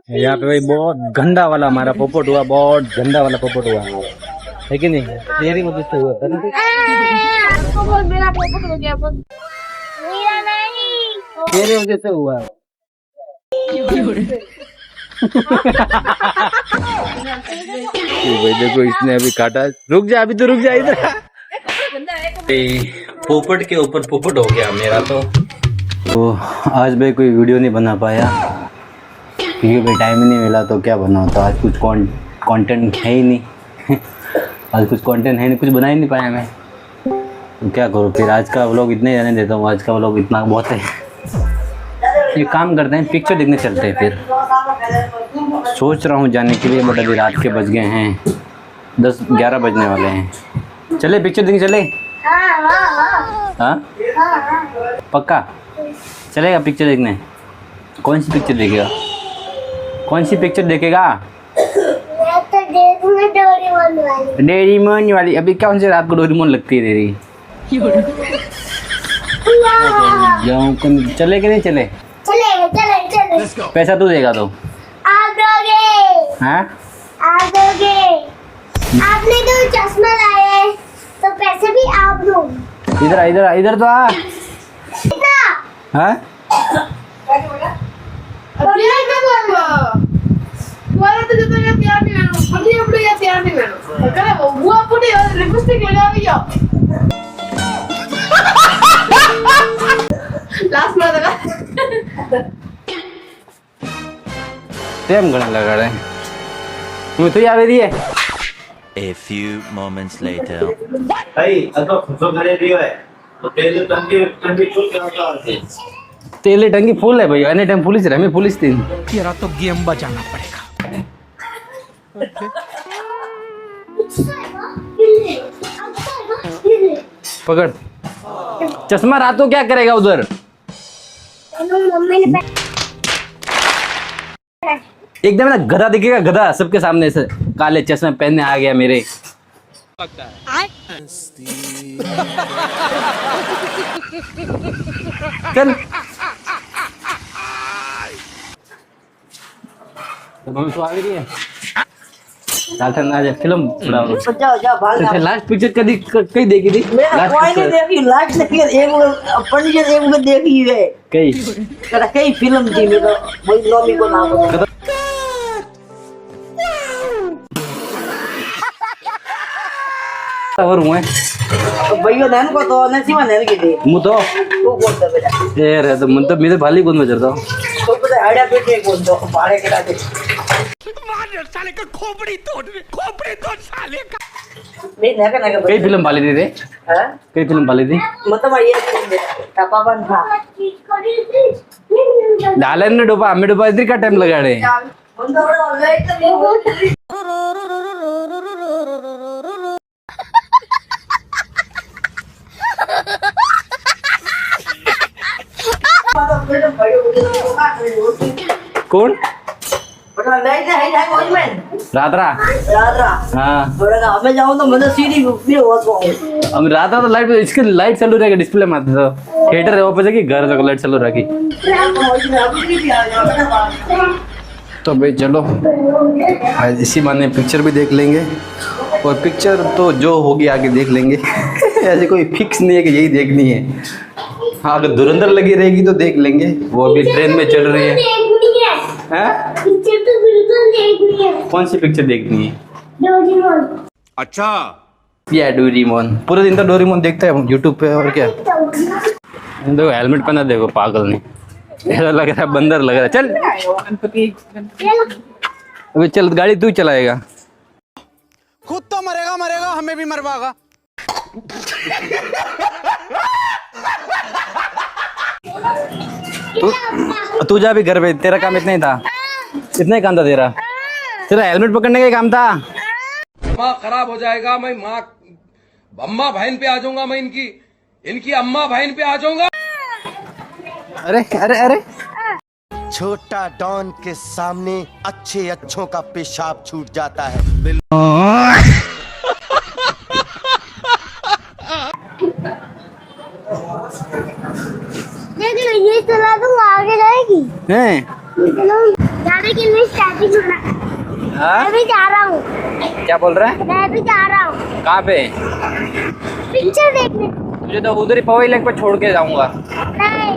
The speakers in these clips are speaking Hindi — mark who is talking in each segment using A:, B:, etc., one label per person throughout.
A: यहाँ पे भाई बहुत गंदा वाला हमारा पोपट हुआ, बहुत गंदा वाला पोपट हुआ है कि नहीं? तेरी वजह से हुआ था ना।
B: मेरा पोपट हो गया, मेरा नहीं,
A: तेरी वजह से हुआ है। भाई देखो इसने अभी काटा। रुक जा, अभी तो रुक जा इधर। पोपट के ऊपर पोपट हो गया मेरा तो आज भाई कोई वीडियो नहीं बना पाया क्योंकि भाई टाइम ही नहीं मिला। तो क्या बनाओ, तो आज कुछ कंटेंट है ही नहीं। आज कुछ कंटेंट है नहीं, कुछ बना ही नहीं पाया मैं। तो क्या करूँ फिर, आज का व्लॉग इतने जाने देता हूँ। आज का व्लॉग इतना बहुत है। एक काम करते हैं, पिक्चर देखने चलते हैं। फिर सोच रहा हूँ जाने के लिए, बट अभी रात के बज गए हैं 10-11 बजने वाले हैं। चले पिक्चर देखने चले? हाँ पक्का चलेगा पिक्चर देखने? कौन सी पिक्चर देखेगा? कौन सी पिक्चर देखेगा? डोरेमोन वाली। अभी कौन से रात को डोरेमोन लगती है तेरी? जाऊँ चले कि नहीं चले?
B: चले।
A: पैसा तू देगा तो?
B: आप दोगे?
A: हाँ
B: आप दोगे? आपने तो चश्मा लाया है, तो पैसे भी आप दो।
A: इधर इधर इधर तो आ। हाँ सेम गण लगा रहे हैं। तुम्हें तो याद है?
C: A few moments later.
D: भाई अगर खुशो करे दियो है तो तेल टंकी फुल करता है।
A: तेले टंकी फुल है भाई, एनी टाइम पुलिस रहे। हमें पुलिस थी।
E: तेरा तो गेम बजाना पड़ेगा।
A: पकड़ चश्मा। रात को क्या करेगा उधर? एकदम ना गधा दिखेगा, गधा सबके सामने से काले चश्मे पहनने आ गया मेरे। चल तो मम्मी तो आ गई है। फिल्म लास्ट पिक्चर कभी कहीं देखी थी?
F: देखी है कई फिल्म थी। मेरा वही नॉमी को नाम है।
A: और हुए
F: भैया नैन को तो नसीमा नैन की थी
A: मु तो
F: वो बोलता बेटा
A: ए रे तो मन तो मेरे भाली कौन बजरता हूं
F: तो पता आड़ा बेटे कौन तो बाड़े करा दे
E: मार साले का खोपड़ी तोड़ साले का।
F: मैं नका नका
A: कई फिल्म वाली थी रे?
F: हां
A: कई फिल्म वाली थी?
F: मतलब ये टपापन था
A: डालन ने डोबा हमें डोबा इधर का टाइम लगा रहे हैं। कौन? रात्रा। हाँ
F: हमें जाऊँ तो मतलब सीढ़ी
A: अब रात्रा तो लाइट, इसके लाइट चालू रहेगा डिस्प्ले में। तो थिएटर है वापस है कि घर तक लाइट चालू रखी। तो भाई चलो आज इसी बहाने पिक्चर भी देख लेंगे। और पिक्चर तो जो होगी आगे देख लेंगे। ऐसे कोई फिक्स नहीं है कि यही देखनी है। हाँ अगर धुरंधर लगी रहेगी तो देख लेंगे। वो अभी ट्रेन में चल रही है। हैं?
B: पिक्चर तो बिल्कुल देखनी है।
A: कौन सी पिक्चर देखनी है?
B: डोरेमोन।
E: अच्छा
A: या डोरेमोन। पूरे दिन तो डोरेमोन देखता है यूट्यूब पे। और क्या देखो हेलमेट पहना, देखो पागल ने। ऐसा लग रहा है बंदर लग रहा है। चल अबे चल, गाड़ी तू चलाएगा।
E: खुद तो मरेगा हमें भी मरवाएगा।
A: तू जा भी घर पे। तेरा काम इतना ही था? इतना ही काम था तेरा? तेरा हेलमेट पकड़ने का ही काम था?
G: माँ खराब हो जाएगा। मैं माँ अम्मा बहन पे आ जाऊंगा। मैं इनकी अम्मा बहन पे आ जाऊंगा।
A: अरे अरे अरे
H: छोटा डॉन के सामने अच्छों का पेशाब छूट जाता है।
B: देख लो ये चला दूँ आगे जाएगी।
A: हैं?
B: चलो जाने के लिए
A: हाँ?
B: मैं भी जा रहा हूँ।
A: क्या बोल रहा है?
B: मैं भी जा रहा हूँ
A: कहाँ पे?
B: पिक्चर देखने।
A: तुझे तो उधर ही पवई लेक पे छोड़ के जाऊंगा।
B: नहीं,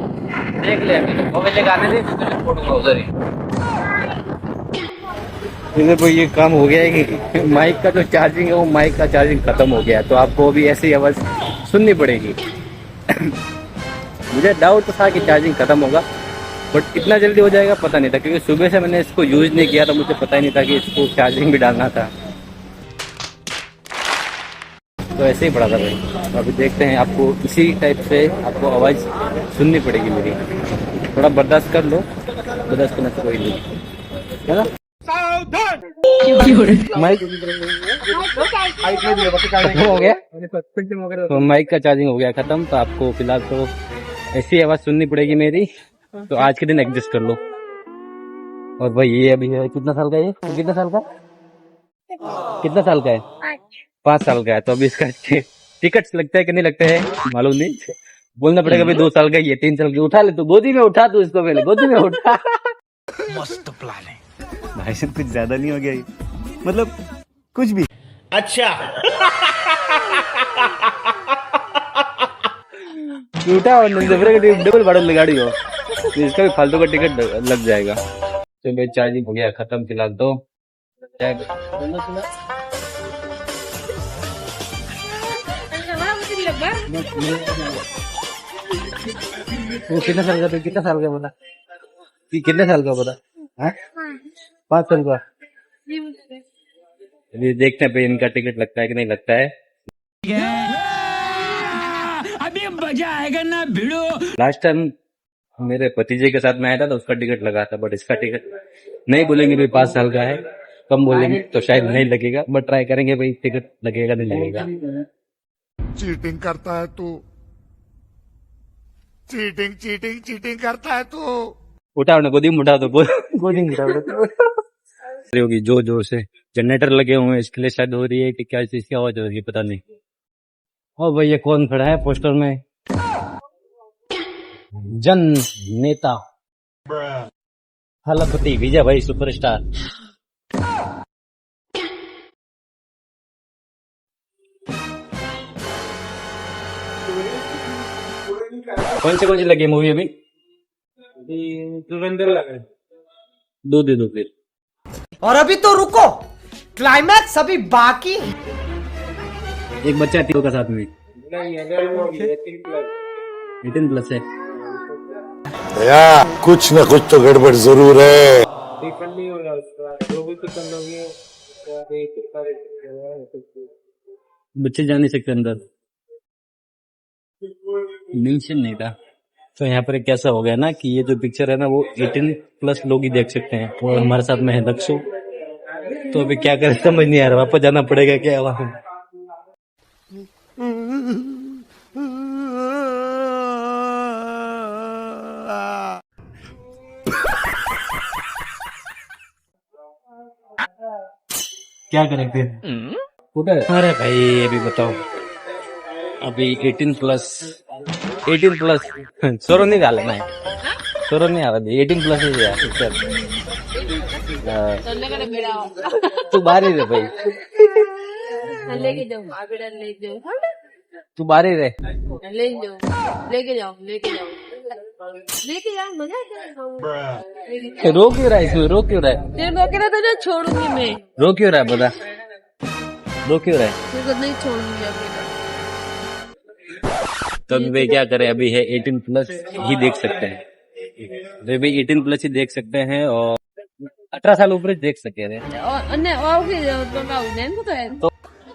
A: देख ले अभी तो पवई लेक आने दे, तुझे छोड़ूंगा उधर ही। इधर कोई ये काम हो गया है कि माइक का जो चार्जिंग है वो माइक का चार्जिंग खत्म हो गया है, तो आपको अभी ऐसी आवाज सुननी पड़ेगी। मुझे डाउट था कि चार्जिंग खत्म होगा, बट इतना जल्दी हो जाएगा पता नहीं था, क्योंकि सुबह से मैंने इसको यूज नहीं किया, तो मुझे पता ही नहीं था कि इसको चार्जिंग भी डालना था। तो ऐसे ही पड़ा था भाई। अभी देखते हैं, आपको इसी टाइप से आपको आवाज़ सुननी पड़ेगी मेरी। थोड़ा बर्दाश्त कर लो, बर्दाश्त करना तो कोई नहीं है ना। माइक हो गया, तो माइक का चार्जिंग हो गया खत्म, तो आपको फिलहाल तो ऐसी आवाज़ सुननी पड़ेगी मेरी, तो आज के दिन एडजस्ट कर लो। और भाई ये अभी है कितना साल का है? ये कितना साल का है? 5 साल का है। तो अभी इसका टिकट्स लगता है कि नहीं लगता है मालूम नहीं, बोलना पड़ेगा भाई 2 साल का, ये 3 साल की। उठा ले, तो गोदी में उठा, तू इसको पहले गोदी में उठा।
E: मस्त प्लान है।
A: भाई साहब कुछ ज्यादा नहीं हो गया ये? मतलब कुछ भी।
E: अच्छा
A: उठा और डबल भाड़ा गाड़ी हो, तो इसका भी फालतू का टिकट लग जाएगा। तो भाई चार्जिंग हो गया खत्म फिलहाल तो। वो कितना साल का था? कितना साल का बोला? कितने साल का बोला? 5 साल का। अभी देखते हैं भाई इनका टिकट लगता है कि नहीं लगता है।
E: अभी मजा आएगा ना भिड़ो।
A: लास्ट टाइम मेरे भतीजे के साथ में आया था तो उसका टिकट लगा था, बट इसका टिकट नहीं बोलेंगे भाई 5 साल का है, कम बोलेंगे तो शायद नहीं लगेगा, बट ट्राई करेंगे भाई टिकट लगेगा नहीं लगेगा।
E: चीटिंग करता है तू, चीटिंग करता है तू।
A: उठाओ ना, गोदी में उठा दो, गोदी में उठा होगी जोर जोर से। जनरेटर लगे हुए हैं, इसके लिए शायद हो रही है कि क्या चीज की आवाज हो रही है पता नहीं। और भाई ये कौन खड़ा है पोस्टर में? जन नेता हलपति विजय भाई सुपरस्टार। कौन सी लगी मूवी अभी? धुरंधर लगा। 2 दे दो फिर।
F: और अभी तो रुको, क्लाइमैक्स अभी बाकी।
A: एक बच्चा है तीनों का साथ में। 18+ है।
H: भैया कुछ न कुछ तो गड़बड़ जरूर है।
A: बच्चे जा नहीं सकते अंदर, मेंशन नहीं था। तो यहाँ पर कैसा हो गया ना कि ये जो पिक्चर है ना वो 18+ लोग ही देख सकते हैं, और हमारे साथ में है दक्षु। तो अभी क्या करें समझ नहीं आ रहा, वापस जाना पड़ेगा क्या वहाँ? क्या करें फिर? अरे भाई अभी बताओ, अभी 18+ सोरो नहीं डालना है, सोरो नहीं आ रहा, 18+ ही है पिक्चर। तू बाहर ही रहे भाई,
I: लेके जाओ ले जाओ,
A: तू बाहर ही रहे।
I: लेके जाओ मजा आएगा।
A: रो क्यों रहा है इसमें? रो क्यों रहा है?
I: तेरे को कहना था जो छोड़ूंगी मैं।
A: रो क्यों रहा है बता, रो क्यों रहा है?
I: तेरे को नहीं छोड़ूंगी अभी।
A: तो अभी भाई क्या करें, अभी है 18+ ही देख सकते हैं, तो भाई 18+ ही देख सकते हैं, और 18 साल ऊपर देख सकते हैं।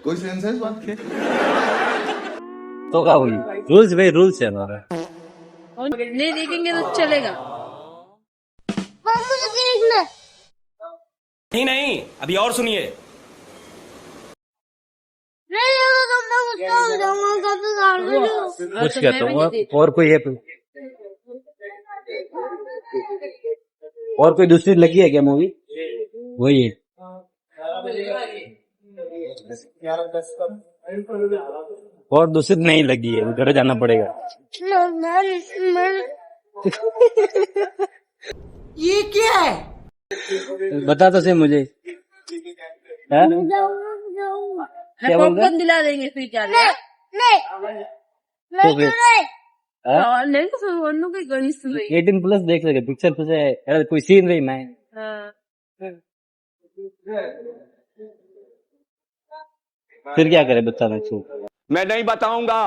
E: कोई सेंस है इस बात के?
A: तो क्या हुई? रूल्स भाई रूल्स है हमारा।
I: नहीं देखेंगे तो चलेगा।
B: मुझे देखना।
E: नहीं अभी और सुनिए।
B: नहीं होगा तो मैं गुस्सा हो जाऊंगा, कब तक आ रही हो?
A: कुछ क्या तो और कोई है? और कोई दूसरी लगी है क्या मूवी? वही है। और दूसरी नहीं लगी है, घर जाना पड़ेगा।
F: ये क्या है?
A: बता तो सही मुझे। हाँ? क्या बोल रहा?
I: पॉपकॉर्न दिला देंगे फिर क्या लेगा?
A: तो फिर हाँ?
I: और नहीं तो फिर वरनों की गणित सुन
A: 18 प्लस देख सके पिक्चर पे से अरे कोई सीन रही मैं
I: हाँ
A: फिर क्या करे बच्चा मैं छू
E: मैं नहीं बताऊंगा।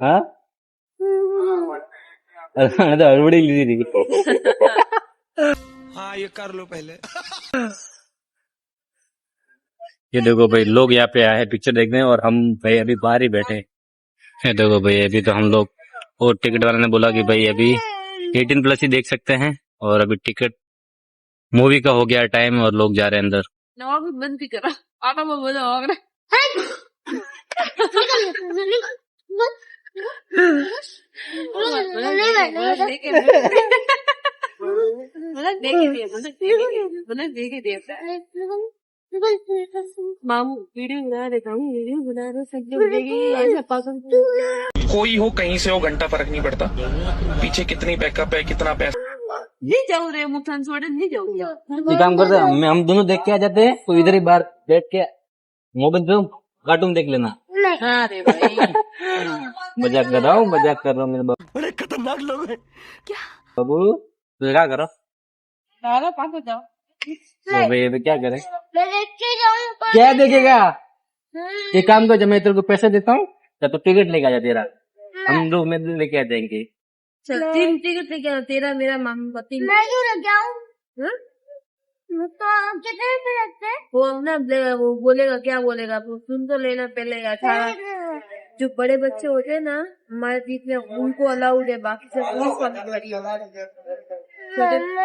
A: हाँ अरे तो हड़बड़ी ली थी।
E: हाँ ये कर लो पहले।
A: ये देखो भाई लोग यहाँ पे आए हैं पिक्चर देखने और हम भाई अभी बाहर ही बैठे हैं। ये देखो भाई अभी तो हम लोग और टिकट वाले ने बोला कि भाई अभी 18 प्लस ही देख सकते हैं और अभी टिकट मूवी का हो गया टाइम और लोग जा रहे हैं अंदर।
I: नवा भी बंद ही करा आटा में बोला होगा मामू वीडियो बना देता हूँ वीडियो बना रहे सब ऐसा पसंद
E: कोई हो कहीं से हो घंटा फर्क नहीं पड़ता। पीछे कितनी बैकअप है कितना पैसा।
I: नहीं जाऊ रे मुठान छोड़े नहीं जाऊ
A: ये काम करते हैं हम दोनों देख के आ जाते हैं तो इधर ही बाहर बैठ के मोबाइल पे कार्टून देख लेना।
I: हाँ रे भाई
A: मजाक कर रहा हूँ मेरे बाबू।
E: बड़े खतरनाक लोग हैं।
A: बाबू तो क्या करो
I: सारा पास जाओ
A: तो भाई अभी क्या करे क्या देखेगा एक काम कर जब मैं तेरे को पैसे देता हूँ तो टिकट लेके आ जा तेरा हम लोग में लेके आ जाएंगे।
I: चल तीन टिकट लेके आओ तेरा मेरा मामू का तीन
B: मैं क्यों लग जाऊं? तो आप कितने पे लगते हैं?
I: वो ना वो बोलेगा क्या बोलेगा वो सुन तो लेना पहले 18 जो बड़े बच्चे होते हैं ना हमारे बीच में उनको अलाउड है बाकी सब पुलिस वाले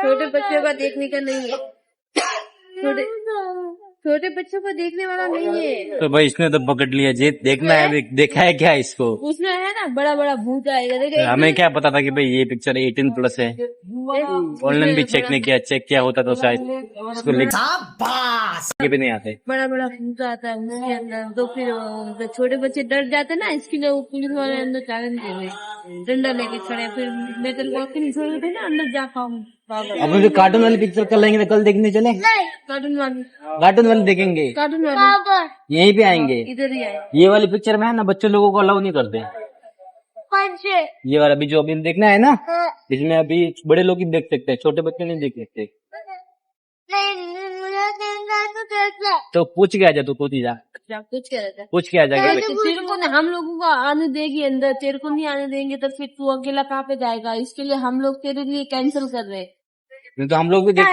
I: छोटे बच्चों का देखने का नहीं है छोटे बच्चों को देखने वाला नहीं है।
A: तो भाई इसने तो पकड़ लिया जी देखना है अभी देखा है क्या इसको
I: उसमें है ना बड़ा बड़ा भूत आएगा देखे
A: हमें क्या पता था कि भाई ये पिक्चर 18 प्लस है ऑनलाइन भी चेक नहीं किया चेक किया होता तो शायद इसको लेके भी नहीं आते।
I: बड़ा बड़ा भूत आता है उसके अंदर तो फिर छोटे बच्चे डर जाते ना इसके लिए वो पुलिस वाले अंदर चैलेंज दे हुए डंडा लेके खड़े फिर मैं तेरे को नहीं छोड़ थे ना अंदर जा पाऊँ।
A: अपन जो कार्टून वाली पिक्चर कर लेंगे तो कल देखने चले
I: कार्टून
A: वाली देखेंगे
B: कहाँ पर?
A: यहीं पे आएंगे
I: इधर ही आए
A: ये वाली पिक्चर में है ना बच्चों लोगों को अलाउ नहीं करते
B: कौन से?
A: ये वाला अभी जो अभी देखना है ना इसमें अभी बड़े लोग ही देख सकते हैं छोटे बच्चे नहीं देख सकते।
B: नहीं मुझे देखना है तो देख ले।
A: तो पूछ के आ जा तू खुद ही जा
I: कुछ कह रहे थे
A: पूछ के आ जा
I: तेरे को हम लोगों को आने देगी अंदर तेरे को नहीं आने देंगे तो फिर तू अकेला कहाँ पे जाएगा इसके लिए हम लोग तेरे लिए कैंसिल कर रहे हैं।
A: नहीं तो हम लोग भी देख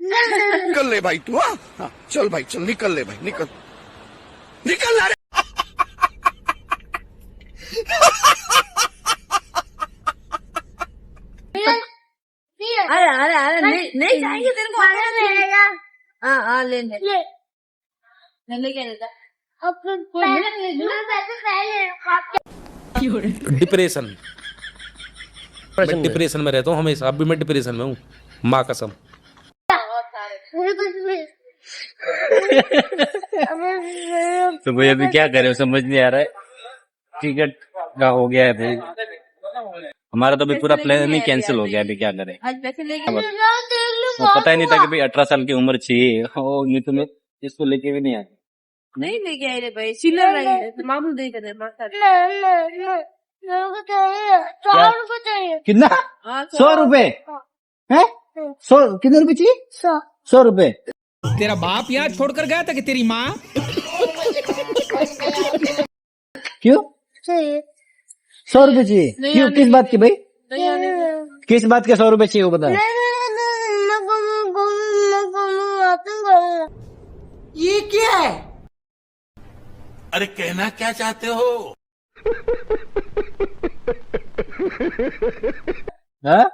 E: निकल ले भाई तू। हाँ चल भाई चल निकल ले भाई निकल निकल ला रे।
I: अरे नहीं जाएंगे तेरे को आने
B: मिलेगा।
I: हाँ ले ले
B: ले
I: ले क्या लेता
B: अब पैसे पहले
G: डिप्रेशन मैं डिप्रेशन में रहता हूँ हमेशा अभी मैं डिप्रेशन में हूँ माँ कसम।
A: तो भाई अभी क्या करे समझ नहीं आ रहा है टिकट का हो गया है भाई हमारा तो अभी पूरा प्लान ही कैंसिल हो गया अभी क्या करें
I: आज पैसे लेके
A: तो पता ही नहीं था कि भाई 18 साल की उम्र चाहिए नहीं तो मैं इसको लेके भी नहीं आया
I: नहीं लेके आए रे भाई चिल्लर रही है तो मामू दे दे माता
B: मेरे को चाहिए 100 रुपए चाहिए।
A: कितना 100 रुपए है 100 कितने रुपए चाहिए 100 रुपए
E: तेरा बाप यहाँ छोड़कर गया था कि तेरी माँ।
A: क्यों
B: चाहिए
A: 100 रुपए चाहिए क्यों किस बात की भाई किस बात के 100 रुपए चाहिए वो बता।
F: ये क्या है?
E: अरे कहना क्या चाहते हो।
A: हाँ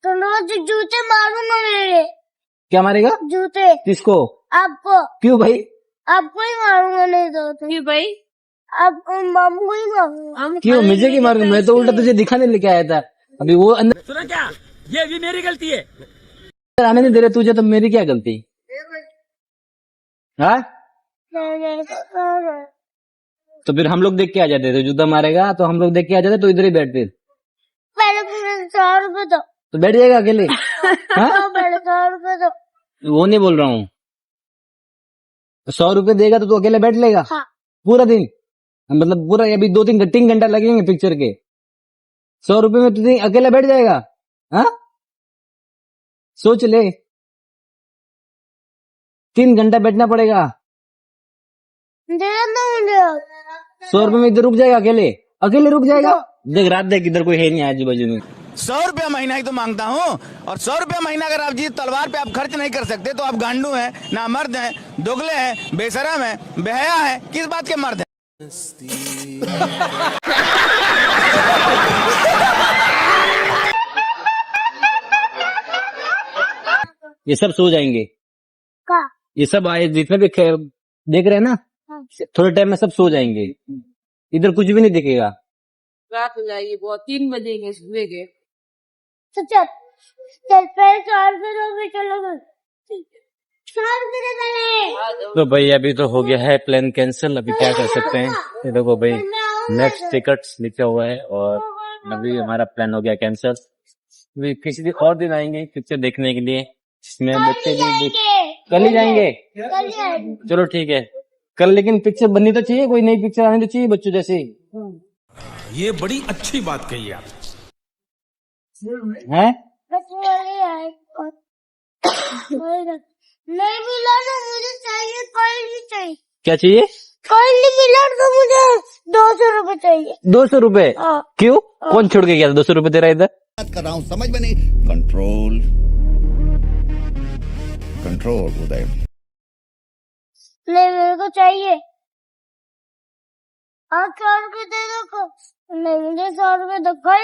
B: तो रोज जूते मारूंगा मेरे।
A: क्या मारेगा
B: जूते
A: किसको
B: आपको
A: क्यों भाई
B: आपको ही मारूंगा नहीं तो
I: क्यों भाई
B: आपको मामू को ही मारूंगा।
A: क्यों मुझे की मारूंगा मैं तो उल्टा तुझे दिखाने लेके आया था अभी वो अंदर
E: सुना क्या ये भी मेरी गलती है।
A: आने नहीं दे रहे तुझे तो मेरी क्या गलती। हाँ तो फिर हम लोग देख के आ जाते थे जूता मारेगा तो हम लोग देख के आ जाते तो इधर ही बैठते
B: पहले 100 रुपए दो
A: तो बैठ जाएगा अकेले। हाँ?
B: 100 रुपए दो।
A: वो नहीं बोल रहा हूँ, 100 रुपए देगा तो तू अकेले बैठ लेगा
B: हाँ।
A: पूरा दिन? मतलब पूरा अभी 2-3 घंटा लगेंगे पिक्चर के, 100 रुपए में तू अकेला बैठ जाएगा? हाँ, सोच ले, 3 घंटा बैठना पड़ेगा।
B: दे दो मुझे।
A: 100 रुपए में इधर रुक जाएगा अकेले? अकेले रुक जाएगा? देख रात देख इधर कोई है नहीं आजू बाजू में।
E: 100 रुपया महीना ही तो मांगता हूँ, और 100 रुपया महीना अगर आप जी तलवार पे आप खर्च नहीं कर सकते तो आप गांडू हैं, नामर्द हैं, दोगले हैं, बेशरम हैं, बेहया हैं, किस बात के मर्द हैं?
A: ये सब सो जाएंगे,
B: का
A: ये सब आए जितने भी देख रहे हैं ना,
B: हाँ।
A: थोड़े टाइम में सब सो जाएंगे, इधर कुछ भी नहीं दिखेगा।
I: रात हो जाएगी बहुत, 3 बजेंगे सुबह के।
B: तो चल चल पहले 100 रुपए दो, फिर चलो 100 रुपए दे पहले।
A: तो भाई अभी तो हो गया है प्लान कैंसिल, अभी क्या कर सकते हैं। ये देखो भाई नेक्स्ट टिकट्स लिखा हुआ है और अभी हमारा प्लान हो गया कैंसिल। अभी किसी दिन और दिन आएंगे पिक्चर देखने के लिए, जिसमें बच्चे भी कल ही जाएंगे।
B: कल जाएंगे।
A: चलो ठीक है कल, लेकिन पिक्चर बननी तो चाहिए, कोई नई पिक्चर आनी तो चाहिए बच्चों जैसे।
G: ये बड़ी अच्छी बात कही आप।
A: हैं?
B: बस वही है। नहीं मिला ना मुझे चाहिए, कोई नहीं चाहिए।
A: क्या चाहिए?
B: कोई नहीं मिला तो मुझे 200 रुपए चाहिए।
A: 200 रुपए?
B: हाँ।
A: क्यों? कौन छोड़ के गया था 200 रुपए तेरा इधर?
H: बात कर रहा हूँ, समझ में नहीं। कंट्रोल कंट्रोल उदय।
B: नहीं मेरे को चाहिए। आप 100 रुपए दे दो। नहीं मुझे 100 रुपए दो। कल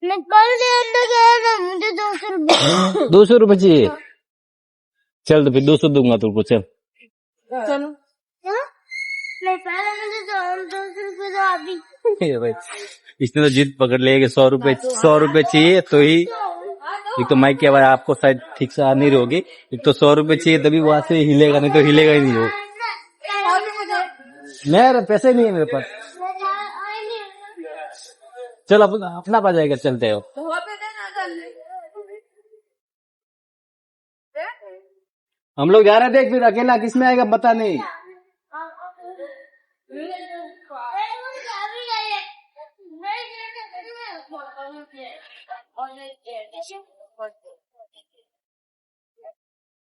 B: नहीं कल के अंदर गया ना, मुझे 200 रुपए।
A: 200 रुपए चाहिए? चल तो फिर 200 दूंगा तुमको, चल।
I: चलो
B: हाँ? नहीं पहले मुझे 200 रुपए दो अभी।
A: ये भाई इसने तो जिद पकड़ लिया कि 100 रुपए चाहिए तो ही। एक तो माइक की आवाज आपको शायद ठीक से आ नहीं रही होगी, एक तो 100 रुपए चाहिए तभी वहां से हिलेगा, नहीं तो हिलेगा ही नहीं वो। मेरे पैसे नहीं है मेरे पास। चल अपना पा जाएगा, चलते हो।
I: तो वहाँ पे देना कल।
A: हम लोग जा रहे थे, फिर अकेला किस में आएगा पता नहीं।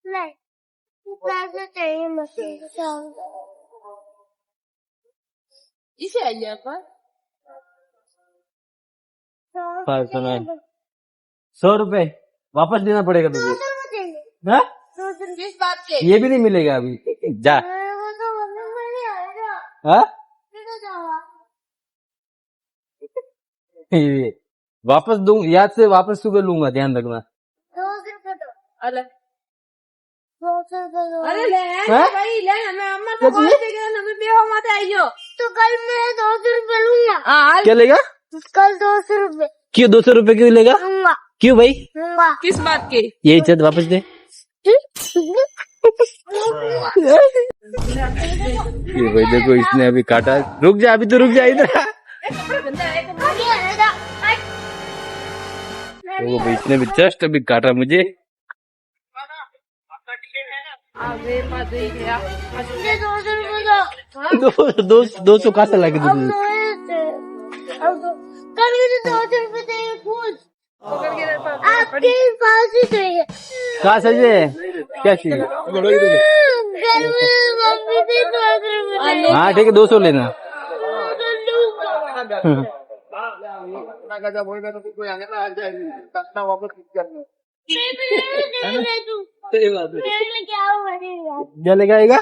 B: नहीं पैसे चाहिए मुझे।
I: इसे आइए पर
A: 100 रुपए वापस देना पड़ेगा तुझे। हाँ?
I: किस बात के?
A: ये भी नहीं मिलेगा अभी, जा। हाँ? ये वापस दूं, याद से वापस सुबह लूंगा, ध्यान रखना।
B: 200 रुपए दो।
I: अरे
B: 200 रुपए दो।
I: अरे ले
A: हाँ?
I: भाई ले, हमें अम्मा तो कॉल देगा, हमें बेवा मत आइयो।
B: तो कल मैं 200 रुपए लूंगा।
I: हाँ
A: क्या लेगा?
B: कल 200 रुपए
A: क्यों 200 रुपए क्यों लेगा?
B: लूंगा।
A: क्यों भाई?
B: लूंगा।
I: किस बात के?
A: ये चल वापस दे। ये भाई देखो इसने अभी काटा। रुक जा, अभी तो रुक जा इधर। वो भाई इसने भी जस्ट अभी काटा मुझे।
I: अबे मत ही गया।
B: मुझे 200 रुपए दो।
A: 200 कहाँ से लाके
B: अब
A: दूंगी?
B: कल मुझे 200 रुपए चाहिए खुद।
I: पकड़ के रख।
B: आपके पास ही चाहिए।
A: कहाँ से क्या चाहिए?
B: घर में मम्मी से 200 रुपए चाहिए।
A: हाँ ठीक है 200 लेना। क्या लेके आएगा?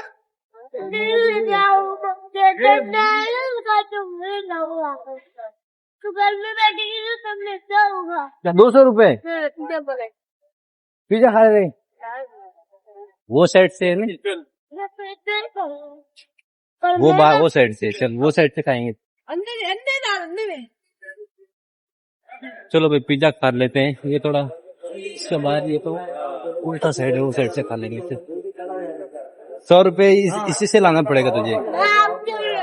B: तो घर में बैठेगी तो सब मिलता होगा।
A: 200 रुपए पिज्जा खा रहे? वो साइड से है ना, वो साइड से, चल वो साइड से खाएंगे।
I: अंदर अंदर डाल, अंदर में।
A: चलो भाई पिज्जा खा लेते हैं, ये थोड़ा इसके बाद ये तो उल्टा साइड है, वो साइड से खा लेंगे। 100 रुपए इसी से लाना पड़ेगा तुझे,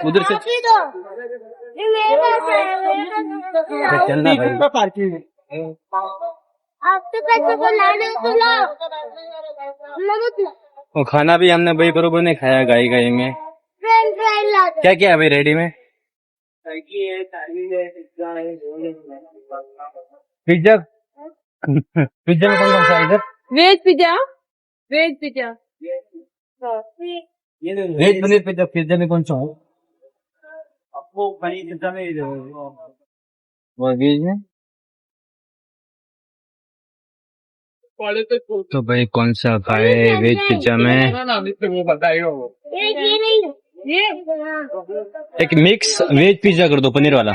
A: उधर से चलना भाई।
B: आपके पैसे को लाने तो लाओ, मैं मत ला।
A: और खाना भी हमने भाई बरोबर नहीं खाया, गाई गाई में।
B: फ्रेंड ला दो।
A: क्या क्या है भाई रेडी में? पिज्जा। पिज्जा में कौन कौन सा है इधर?
I: Veg pizza, veg pizza.
A: Veg paneer pizza. Pizza में कौन सा है?
D: आपको पनीर पिज्जा में
A: और वेज में? तो भाई कौन सा खाए वेज पिज्जा में?
B: ये नहीं, ये
A: एक मिक्स वेज पिज्जा कर दो, पनीर वाला।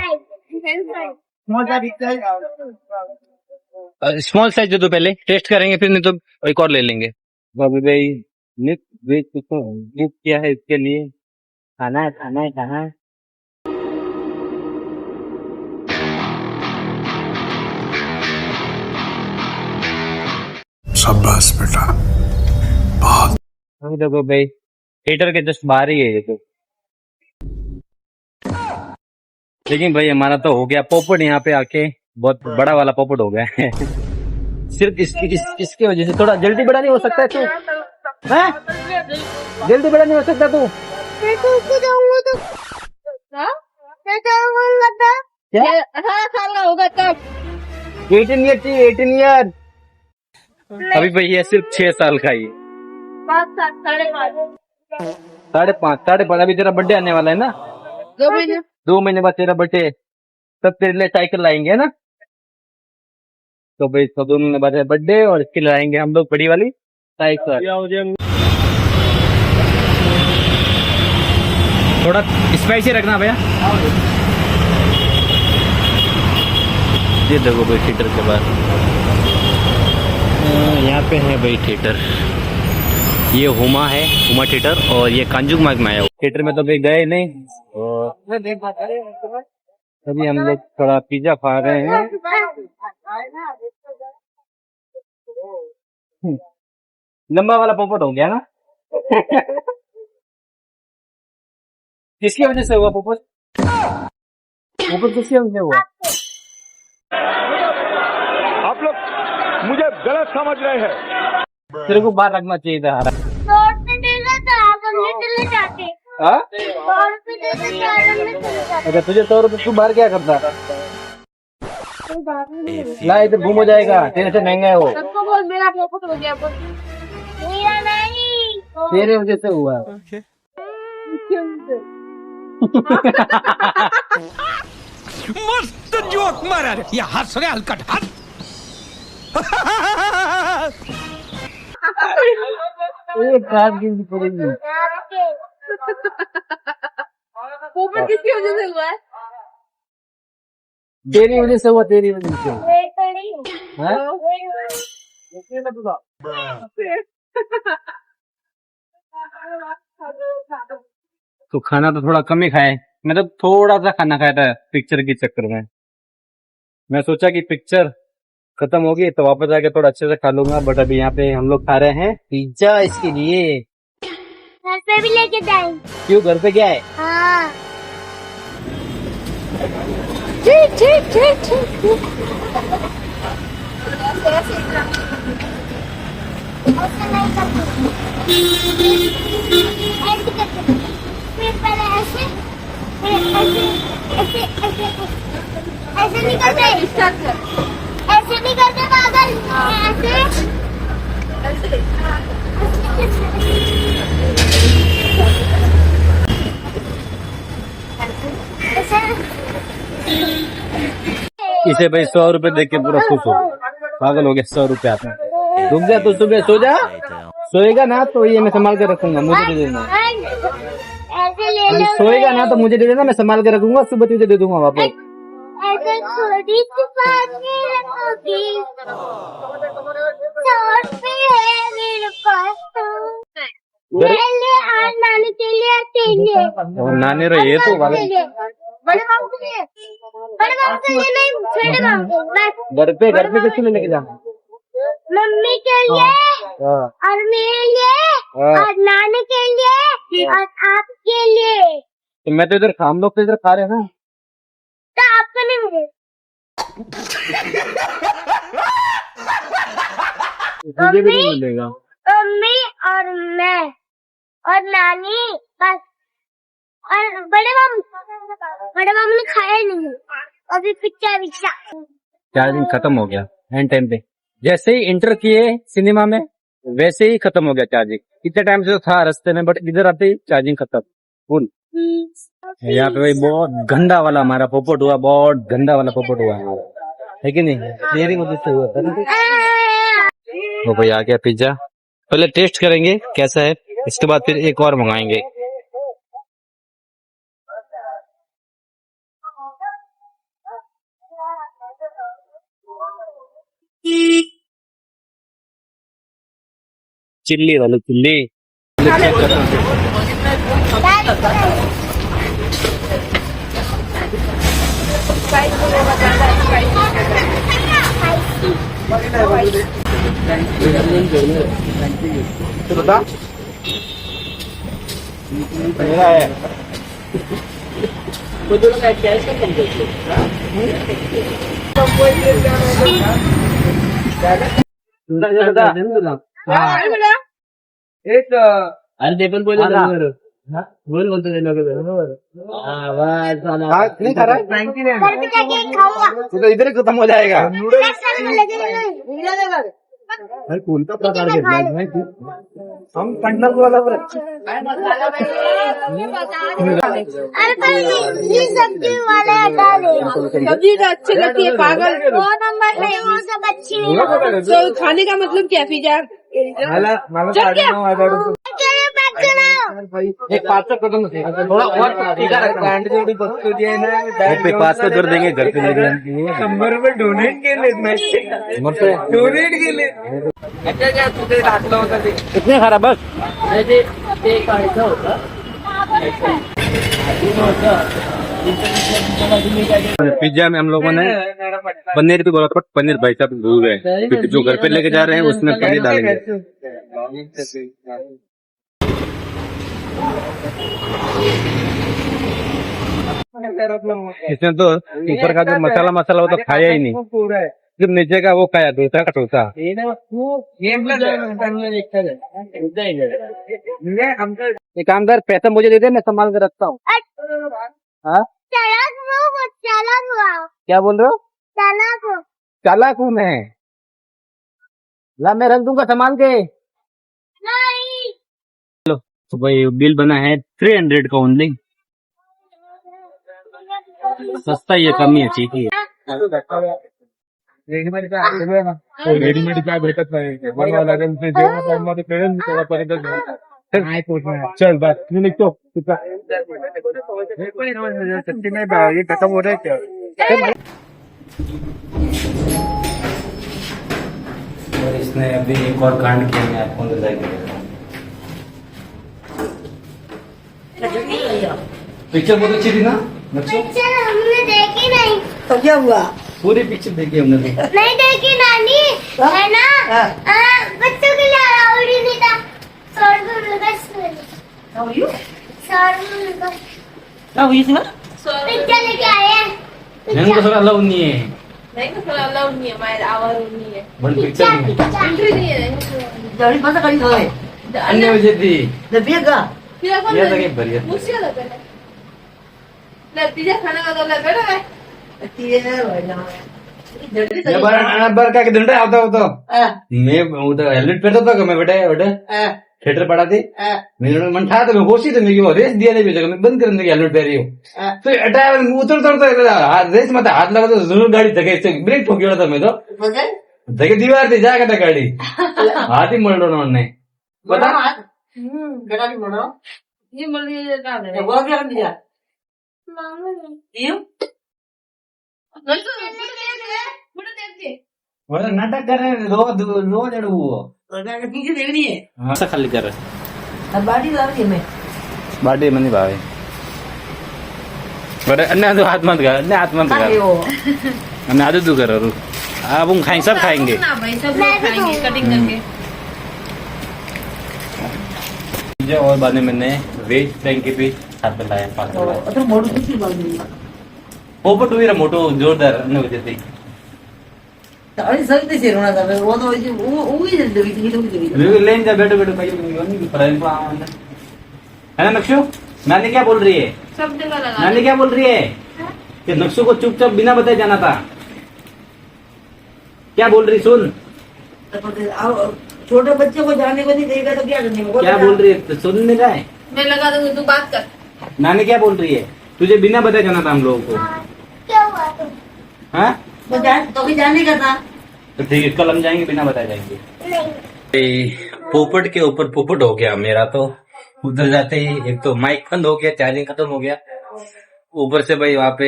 A: स्मॉल साइज दे दो, पहले टेस्ट करेंगे, फिर नहीं तो एक और ले लेंगे। बाबू भाई मिक्स वेज पिज्जा बुक किया है, इसके लिए खाना है, खाना है, खाना है।
H: शाबाश बेटा।
A: हम देखो भाई थिएटर के जस्ट बाहर ही है ये तो। लेकिन भाई हमारा तो हो गया पॉपट, यहाँ पे आके बहुत बड़ा वाला पॉपट हो गया है। सिर्फ इसकी वजह से। थोड़ा जल्दी बड़ा नहीं हो सकता है तू? हैं? जल्दी बड़ा नहीं हो सकता तू?
B: मैं तो उसको जाऊंगा तो मैं जाऊंगा तो
A: क्या
I: 18 साल का होगा तब।
A: 18 ईयर चाहिए? 18 ईयर अभी भाई ये सिर्फ 6 साल का ही है।
I: 5 साल, 5.5,
A: 5.5 अभी तेरा बर्थडे आने वाला है ना?
I: 2 महीने।
A: 2 महीने बाद तेरा बर्थडे, तब तेरे लिए साइकिल लाएंगे ना? तो भाई इसका 2 महीने बाद बर्थडे, और इसके लिए लाएंगे हम लोग बड़ी वाली साइकिल। थोड़ा स्पाइसी रखना भैया। ये देखो भाई थिएटर के बाद यहाँ पे है भाई थिएटर। ये हुमा है, हुमा थिएटर, और ये कांजुक मार्ग में आया। थिएटर में तो भाई गए नहीं, और अभी हम लोग थोड़ा पिज्जा खा रहे हैं। लंबा वाला पोपट हो गया ना? किसकी वजह से हुआ पोपट? पोपट किसकी वजह से हुआ?
E: आप लोग मुझे गलत समझ रहे हैं।
A: तेरे को बाहर रखना चाहिए था।
B: 100 रुपये देगा तो आप हमने चले जाते।
A: हाँ?
B: 100 रुपये देगा तो आप हमने चले जाते।
A: अच्छा तुझे 100 रुपये, तू बाहर क्या करता?
B: कोई बात नहीं।
A: ला इधर घूम हो जाएगा, तेरे से महंगा है वो।
I: सबको बोल मेरा पॉपट हो गया बस।
B: मेरा नहीं।
A: तेरे वजह से हुआ।
E: मस्त जोक मारा रे, ये हंस रहे हलकट हंस।
A: एक काट गिनती पड़ेगी।
B: आपके
I: पॉपट किसकी वजह से हुआ है?
A: तेरी वजह से हुआ, तेरी वजह से।
B: वेट करी।
A: हाँ? तो खाना तो थोड़ा कम ही खाए। मैं तो थोड़ा सा खाना खाया था पिक्चर के चक्कर में। मैं सोचा कि पिक्चर खत्म होगी तो वापस आके थोड़ा अच्छे से खा लूंगा, बट अभी यहाँ पे हम लोग खा रहे हैं पिज्जा। इसके लिए
B: घर पे भी लेके जाएंगे।
A: क्यों, घर पे क्या है?
B: हाँ ठीक ठीक ठीक ठीक। ऐसे नहीं करते, ऐसे करते, फिर पहले ऐसे, फिर ऐसे ऐसे ऐसे ऐसे नहीं करते, ऐसे नहीं करते पागल,
A: इसे भाई 100 रुपए देख के पूरा खुश हो, पागल हो गया। 100 रुपए आता है। रुक जा तू, सुबह सो जा। सोएगा ना तो ये मैं संभाल के रखूंगा, मुझे दे देना।
B: ऐसे ले लो।
A: सोएगा ना तो मुझे दे देना, मैं संभाल के रखूंगा, सुबह तुझे दे दूंगा वापस।
B: ऐसे थोड़ी सी बात नहीं रखोगी, 100 रुपए है मेरे पास तो ले ले। आज नानी के लिए, के लिए
A: और नानी रो ये तो
B: बड़े बाबू के लिए, बड़े बाबू के लिए नहीं, छोटे बाबू के।
A: घर पे किसी ने लेके जाना?
B: मम्मी के लिए और मेरे लिए और नानी के लिए और आपके लिए।
A: तो मैं तो इधर, हम लोग तो इधर खा रहे हैं ना,
B: तो आपको नहीं मिले। मम्मी और मैं और नानी बस। और बड़े मामू ने खाया ही नहीं अभी पिक्चर
A: चार्जिंग खत्म हो गया एंड टाइम पे। जैसे ही इंटर किए सिनेमा में वैसे ही खत्म हो गया चार्जिंग। इतने टाइम से तो था रास्ते में, बट इधर आते ही चार्जिंग खत्म फुल। यहाँ पे भाई बहुत गंदा वाला हमारा पोपट हुआ, बहुत गंदा वाला पोपट हुआ है कि नहीं? तेरी वजह से हुआ था। वो भाई आ गया पिज्जा, पहले टेस्ट करेंगे कैसा है, इसके बाद फिर एक और मंगाएंगे। चिल्ली वाली चिल्ली
F: एक
A: अरे ते पण बोल बोलतो
F: नहीं खा रहा है?
B: खाऊंगा।
A: तू तो इधर ही खत्म हो जाएगा।
F: भाई कोणता प्रकार घेतला माहिती? हम पंढरपूर वाला बरं.
B: अरे पर ये सब्जी वाले हटा दे।
I: सब्जी तो अच्छी लगती है पागल।
B: 2 नंबर में वो सब अच्छी नहीं।
I: तो खाने का मतलब क्या पिज्जा? चल क्या?
F: एक 500 कदम थोड़ा और टीका रखा है. जेवढी वस्तू जी आहे ना
A: 500 कर देंगे घर पे लेके जाने के लिए।
F: 100 रुपये डोनेट केलेत. डोनेट केले. काय तुझे टाकलं होतं ते
A: कितने खा रहा बस?
F: ते काढायचं होतं.
A: पिज्जा में हम लोगों ने पनीर भी बोला था, पनीर भाई साहब दूर है, क्योंकि जो घर पे लेके जा रहे हैं उसमें पनीर डालेंगे। इसमें तो ऊपर का जो मसाला होता खाया ही नहीं, सिर्फ नीचे का वो खाया, डोसा का डोसा। एक काम कर, पैसा मुझे दे दे, मैं संभाल कर रखता हूँ। हाँ
B: चालाक हुआ।
A: क्या बोल रहे हो?
B: चालाक हो।
A: चालाक हूँ मैं। ला मैं रख दूंगा संभाल के।
B: नहीं।
A: तो भाई बिल बना है 300 का ओनली। सस्ता ही है, कम ही है, ठीक ही है।
F: रेडीमेड काय भेटत नाही, बनवावं लागेल. ते जेवण टाइममध्ये कळेल तेव्हापर्यंत. चल बस मी निघतो. नाही खत्म हो रहा है.
A: और इसने अभी एक और कांड किया, मैं आपको बताएंगे। पिक्चर बहुत अच्छी थी ना?
B: पिक्चर हमने देखी नहीं।
F: तो क्या हुआ?
A: पूरी पिक्चर देखी हमने।
B: नहीं देखी नानी, है ना? बच्चों के लिए अलाउड ही नहीं था। 100 रुपये मिलता इसमें। 100 रुपये मिलता।
F: क्या हुई इसमें?
B: पिक्चर लेके आए हैं।
A: मैंने तो अलाउ नहीं है।
I: नहीं तो थोड़ा अलाउड नहीं है, हमारे आवाज नहीं है,
A: बट पिक्चर में
I: एंट्री नहीं है.
F: जेवढी कसं काही होय
A: अन्य वजह थी।
F: दबिया का
I: पिज्जा कौन
A: ये
I: ले?
A: लगे बढ़िया।
I: मुझसे अलग है ले पिज्जा खाने का तो ले बैठो है.
A: मैं बार का धंधा आता होता। मैं उधर हेलमेट पहनता था, मैं बेटा थिएटर पड़ा थी, मेरे मन था तो मैं होशी तो मेरी रेस दिया नहीं जगह मैं बंद करने की हेलमेट पहन रही हूँ। फिर हटाया, उतरता रेस मत हाथ लगा तो जरूर गाड़ी धके ब्रेक ठोक गया था। मैं तो धके दीवार थी जाकर था गाड़ी हाथ ही मल रहा उन्होंने पता।
I: ये बोलिए का है
F: वो क्या कर दिया?
B: मामा ने।
F: क्यों?
I: फोटो देखिए
A: वो नाटक कर रहे हैं, रो जड़ वो
F: पीछे देख रही है.
A: हाँ खाली कर रहे
F: अब बाटी ला रही है मैं.
A: बाटी मनी भाई बड़े अन्य तो हाथ मत कर, अन्य हाथ मत कर, अन्य आदत तू कर। अब हम खाएंगे, सब खाएंगे
I: ना भाई, सब लोग खाएंगे कटिंग करके.
A: और बाद में मैंने वेज फ्रैंकी भी हाथ में लाया, पास
F: तो मोटू किसी बात नहीं.
A: पोपट हुई मोटो जोरदार अन्य वजह से
F: अरे सब से रोना था वो तो वो ही जल्दी
A: लेन जा बैठो बैठो भाई है ना नक्शु। नानी क्या बोल रही है?
I: सब जगह लगा
A: नानी क्या बोल रही है कि नक्शु को चुपचाप बिना बताए जाना था। क्या बोल रही सुन।
F: छोटे बच्चे को जाने को नहीं देगा तो क्या करने को?
A: क्या बोल रही है सुन नहीं रहा है।
I: मैं लगा दूंगी, तू बात कर।
A: नानी क्या बोल रही है? तुझे बिना बताए जाना था हम लोगों को।
B: क्या हुआ तुम?
A: हाँ
F: तो भी जाने का था।
A: तो ठीक है कल हम जाएंगे बिना बताए जाएंगे।
B: नहीं
A: पोपट के ऊपर पोपट हो गया मेरा तो। उधर जाते ही एक तो माइक बंद हो गया, चार्जिंग खत्म हो गया, ऊपर से भाई वहां पे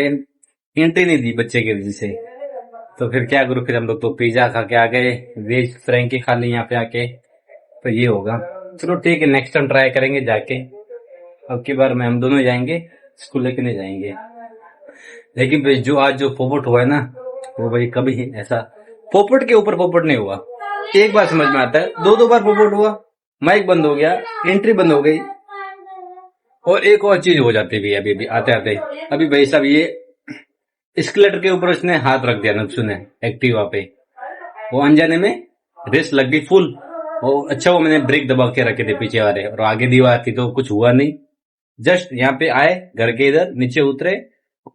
A: एंट्री नहीं दी बच्चे की वजह से। तो फिर क्या करूं, फिर हम लोग तो पिज्जा खा के आ गए, वेज फ्रैंकी खा ली यहाँ पे आके। तो ये होगा, चलो ठीक है नेक्स्ट टाइम ट्राई करेंगे जाके। अब की बार में हम दोनों जाएंगे, स्कूल लेके नहीं जाएंगे। लेकिन भाई जो आज जो पोपट हुआ है ना, वो भाई कभी ऐसा पोपट के ऊपर पोपट नहीं हुआ। एक बार समझ में आता है, दो बार पोपट हुआ, माइक बंद हो गया, एंट्री बंद हो गई। और एक और चीज हो जाती है अभी आते आते, अभी भाई साहब ये स्केलेटर के ऊपर उसने हाथ रख दिया नक्शु ने एक्टिवा पे। वो अनजाने में रेस लग गई फुल। वो अच्छा वो मैंने ब्रेक दबा के रखे थे पीछे वाले, और आगे दीवार थी तो कुछ हुआ नहीं। जस्ट यहाँ पे आए, घर के इधर नीचे उतरे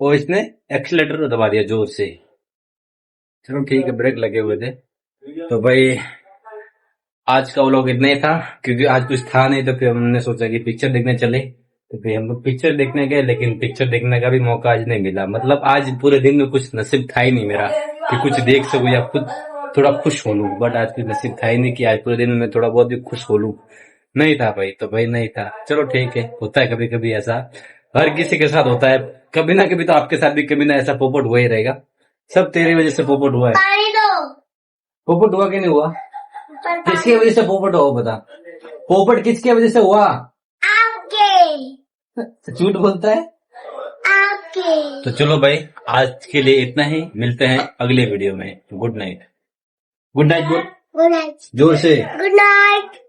A: और इसने एक्सीलेटर दबा दिया जोर से। चलो ठीक है, ब्रेक लगे हुए थे। तो भाई आज का व्लॉग इतना ही था, क्योंकि आज कुछ था नहीं। तो फिर हमने सोचा कि पिक्चर देखने चले, तो फिर हम लोग पिक्चर देखने गए। लेकिन पिक्चर देखने का भी मौका आज नहीं मिला। मतलब आज पूरे दिन में कुछ नसीब था ही नहीं मेरा कि कुछ देख सकूं या खुद थोड़ा खुश हो लूं। बट आज कुछ नसीब था ही नहीं कि आज पूरे दिन में थोड़ा बहुत भी खुश हो लूं। नहीं था भाई, तो भाई नहीं था। चलो ठीक है, होता है कभी कभी ऐसा, हर किसी के साथ होता है कभी ना कभी। तो आपके साथ भी कभी ना ऐसा पोपट हुआ ही रहेगा। सब तेरी वजह से पोपट हुआ है।
B: पानी दो।
A: पोपट हुआ कि नहीं हुआ? किसकी वजह से पोपट हुआ बता। पोपट किसकी वजह से हुआ?
B: आपके।
A: झूठ बोलता है
B: आपके।
A: तो चलो भाई आज के लिए इतना ही, मिलते हैं अगले वीडियो में। Good night. गुड नाइट बोल
B: गुड नाइट।
A: जोर से।
B: Good night.